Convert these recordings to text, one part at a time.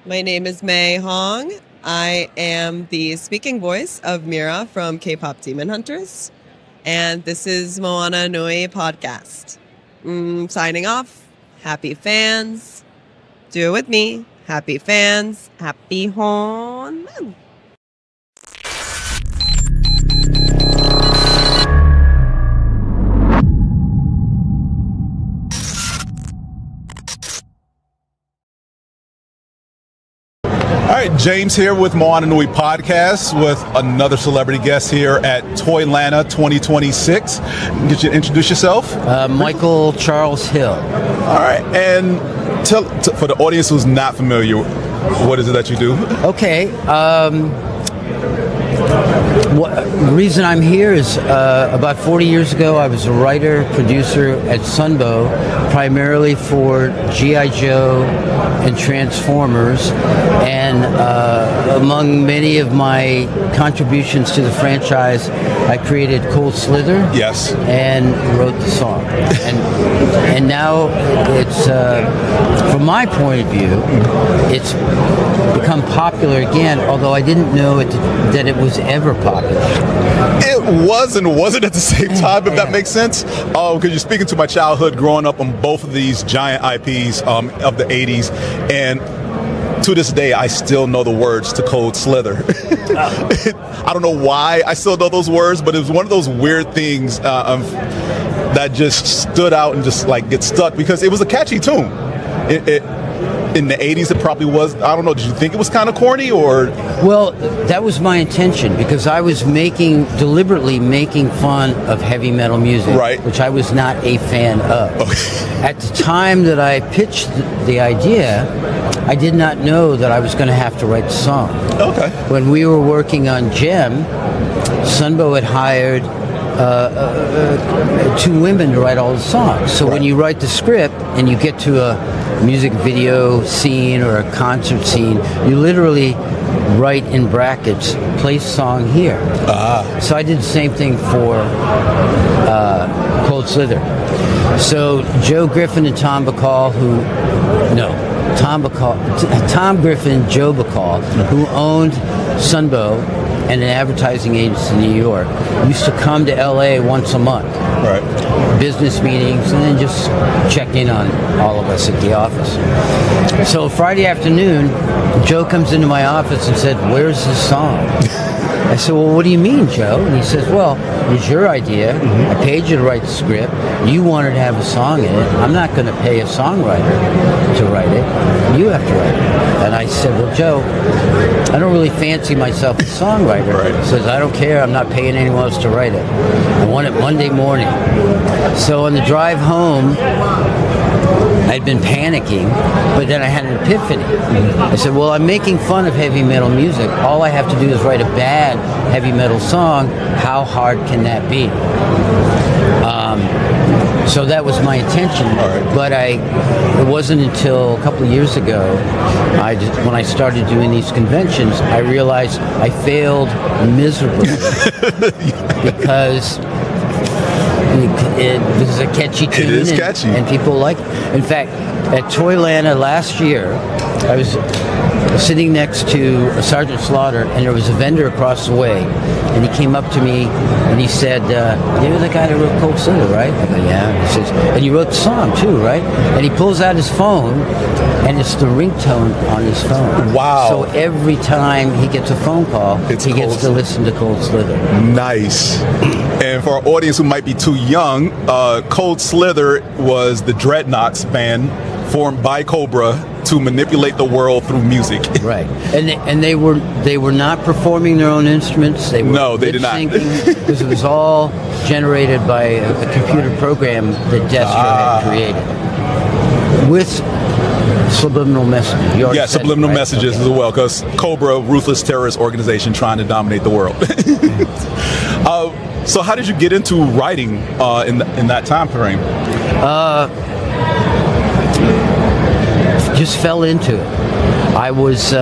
My name is May Hong. I am the speaking voice of Mira from K-pop Demon Hunters. And this is Moana Nui podcast. Signing off. Happy fans. Do it with me. Happy fans. Happy Hon. All right, James here with Moana Nui podcast with another celebrity guest here at Toylanta 2026. Get you to introduce yourself. Michael Charles Hill. All right, and for the audience who's not familiar, what is it that you do? Okay. The reason I'm here is about 40 years ago, I was a writer, producer at Sunbow, primarily for G.I. Joe and Transformers, and among many of my contributions to the franchise, I created COLD SLITHER. Yes. And wrote the song. And now it's, from my point of view, it's become popular again, although I didn't know that it was ever popular. It was and wasn't at the same time, if that makes sense. Because you're speaking to my childhood growing up on both of these giant IPs of the 80s. And to this day, I still know the words to COLD SLITHER. I don't know why I still know those words, but it was one of those weird things that just stood out and just like get stuck because it was a catchy tune. In the 80s, it probably was. I don't know. Did you think it was kind of corny or? Well, that was my intention because I was deliberately making fun of heavy metal music, right, which I was not a fan of. Okay. At the time that I pitched the idea, I did not know that I was going to have to write the song. Okay. When we were working on Gem, Sunbow had hired two women to write all the songs. So when you write the script and you get to a music video scene or a concert scene, you literally write in brackets, place song here. So I did the same thing for COLD SLITHER. So Joe Griffin and Tom Griffin, Joe Bacall, who owned Sunbow and an advertising agency in New York, used to come to LA once a month. Right. Business meetings, and then just check in on all of us at the office. So Friday afternoon, Joe comes into my office and said, "Where's this song?" I said, "Well, what do you mean, Joe?" And he says, "Well, it was your idea. I paid you to write the script. You wanted to have a song in it. I'm not going to pay a songwriter to write it. You have to write it." And I said, "Well, Joe, I don't really fancy myself a songwriter." Right. He says, "I don't care. I'm not paying anyone else to write it. I want it Monday morning." So on the drive home, I'd been panicking, but then I had an epiphany. I said, well, I'm making fun of heavy metal music. All I have to do is write a bad heavy metal song. How hard can that be? So that was my intention, but it wasn't until a couple of years ago, when I started doing these conventions, I realized I failed miserably because this is a catchy tune. It is catchy. And people like it. In fact, at Toylanta last year, I was sitting next to Sergeant Slaughter, and there was a vendor across the way, and he came up to me, and he said, "You're the guy that wrote COLD SLITHER, right?" I go, "Yeah." He says, "And you wrote the song, too, right?" And he pulls out his phone, and it's the ringtone on his phone. Wow. So every time he gets a phone call, he gets to listen to COLD SLITHER. Nice. And for our audience who might be too young, COLD SLITHER was the Dreadnoughts band formed by Cobra to manipulate the world through music. Right. And they were not performing their own instruments. They were they did not. Because it was all generated by a computer program that Destro had created. With subliminal messages. Yeah, subliminal messages as well, because Cobra, ruthless terrorist organization trying to dominate the world. So how did you get into writing in that time frame? Just fell into it. I was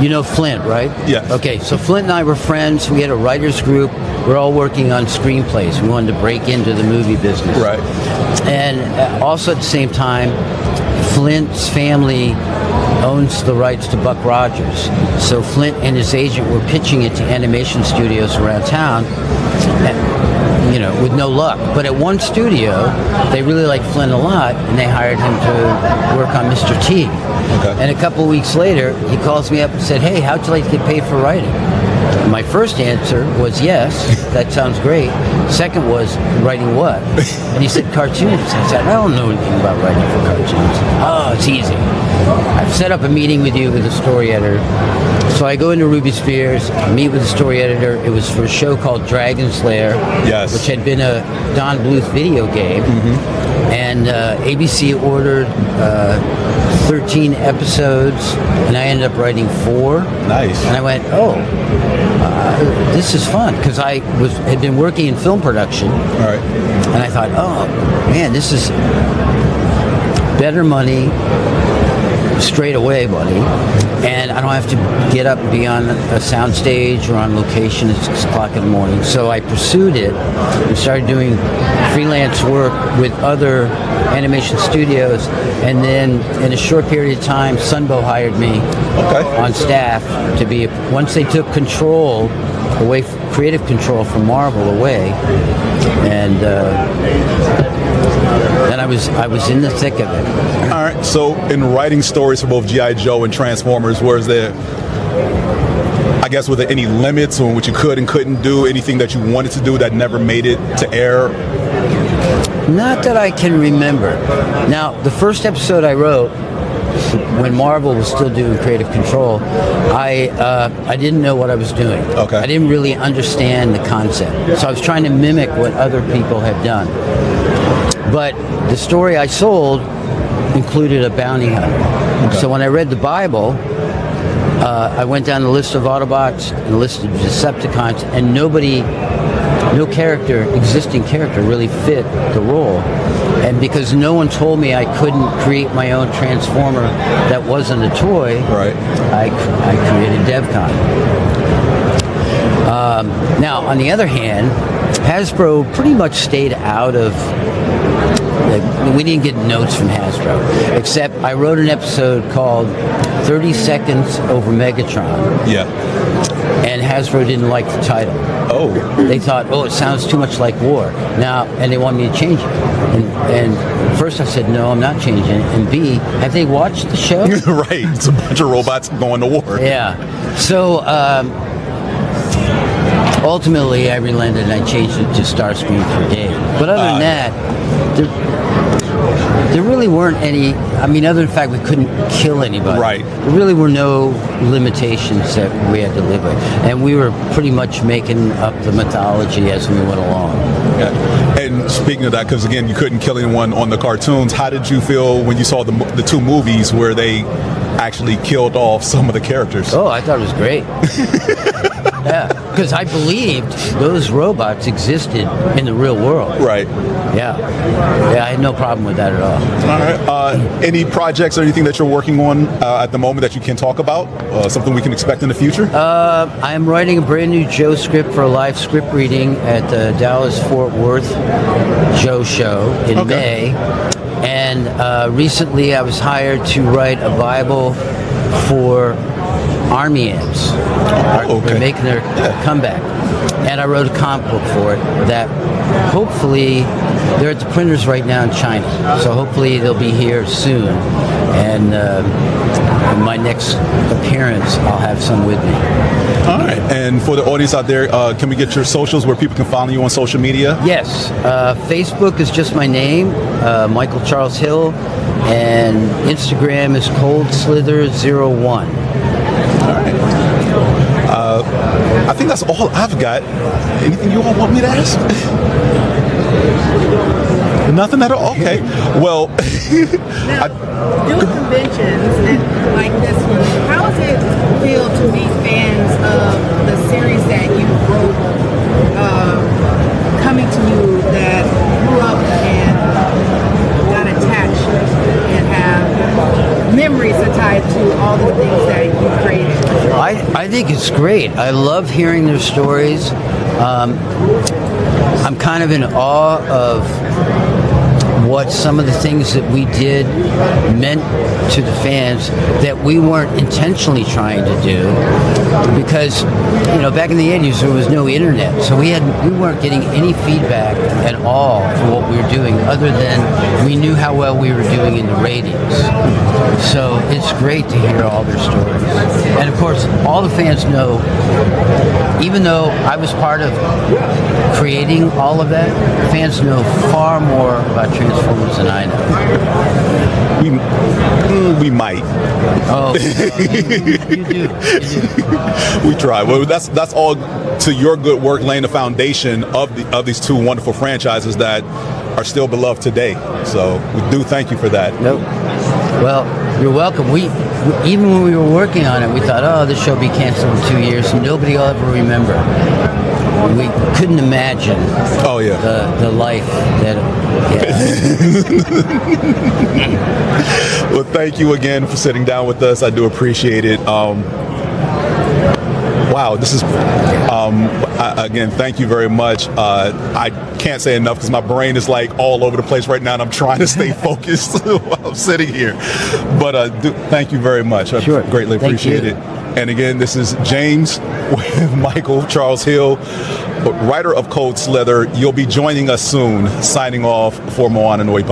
You know Flint, right? Yes. Okay, so Flint and I were friends. We had a writers group. We're all working on screenplays. We wanted to break into the movie business. Right. And also at the same time, Flint's family owns the rights to Buck Rogers. So Flint and his agent were pitching it to animation studios around town, with no luck. But at one studio, they really liked Flint a lot, and they hired him to work on Mr. T. Okay. And a couple weeks later, he calls me up and said, "Hey, how'd you like to get paid for writing?" My first answer was yes, that sounds great. Second was, writing what? And he said, cartoons. I said, I don't know anything about writing for cartoons. Oh, it's easy. I've set up a meeting with you with the story editor. So I go into Ruby Spears, meet with the story editor. It was for a show called Dragon's Lair, Yes. which had been a Don Bluth video game. And ABC ordered 13 episodes, and I ended up writing 4. Nice. And I went, this is fun, because I had been working in film production. All right. And I thought, oh, man, this is better money, straight away money, and I don't have to get up and be on a sound stage or on location at 6 o'clock in the morning. So I pursued it and started doing freelance work with other animation studios, and then in a short period of time, Sunbow hired me on staff to be, once they took control away, creative control from Marvel away, and then I was in the thick of it. All right. So in writing stories for both G.I. Joe and Transformers, were there any limits on what you could and couldn't do? Anything that you wanted to do that never made it to air? Not that I can remember. Now, the first episode I wrote, when Marvel was still doing creative control, I didn't know what I was doing. Okay. I didn't really understand the concept. So I was trying to mimic what other people had done. But the story I sold included a bounty hunter. Okay. So when I read the Bible, I went down the list of Autobots and the list of Decepticons, and no existing character really fit the role. And because no one told me I couldn't create my own Transformer that wasn't a toy, right, I created DevCon. Now, on the other hand, Hasbro pretty much stayed out of... we didn't get notes from Hasbro, except I wrote an episode called 30 Seconds Over Megatron. Yeah. And Hasbro didn't like the title. Oh. They thought, it sounds too much like war. Now, and they wanted me to change it. And first I said, no, I'm not changing it. And B, have they watched the show? Right. It's a bunch of robots going to war. Yeah. So, ultimately, I relented and I changed it to Starscream Brigade. But other than that, there really weren't any, other than the fact we couldn't kill anybody. Right. There really were no limitations that we had to live with. And we were pretty much making up the mythology as we went along. Yeah. And speaking of that, because again, you couldn't kill anyone on the cartoons, how did you feel when you saw the 2 movies where they actually killed off some of the characters? Oh, I thought it was great. Yeah, because I believed those robots existed in the real world. Right. Yeah, I had no problem with that at all. All right. Any projects or anything that you're working on at the moment that you can talk about? Something we can expect in the future? I'm writing a brand new Joe script for a live script reading at the Dallas-Fort Worth Joe Show in May. And recently I was hired to write a Bible for Army ants. They're making their comeback. And I wrote a comic book for it that hopefully, they're at the printers right now in China. So hopefully they'll be here soon. And in my next appearance, I'll have some with me. All right. And for the audience out there, can we get your socials where people can follow you on social media? Yes. Facebook is just my name, Michael Charles Hill. And Instagram is COLD SLITHER01. All right. I think that's all I've got. Anything you all want me to ask? Nothing at all? Okay. Well, now, doing conventions like this one, how does it feel to meet fans of the series that you wrote coming to you that grew up and got attached and have memories tied to all the things that you created? I think it's great. I love hearing their stories. I'm kind of in awe of what some of the things that we did meant to the fans that we weren't intentionally trying to do, because back in the 80s there was no internet, so we weren't getting any feedback at all for what we were doing, other than we knew how well we were doing in the ratings. So it's great to hear all their stories, and of course all the fans know, even though I was part of creating all of that, fans know far more about Transformers than I know. We might. Oh, you do. We try. Well, that's all to your good work, laying the foundation of these two wonderful franchises that are still beloved today. So we do thank you for that. Nope. Well, you're welcome. We even when we were working on it, we thought, oh, this show will be canceled in 2 years, and nobody will ever remember. We couldn't imagine. Oh yeah. The life that. Yeah. Well, thank you again for sitting down with us. I do appreciate it. Wow, this is again, thank you very much. I can't say enough because my brain is like all over the place right now, and I'm trying to stay focused while I'm sitting here. But thank you very much. I Sure. greatly appreciate it. And again, this is James with Michael Charles Hill, writer of Cold Slither. You'll be joining us soon, signing off for Moana Nui.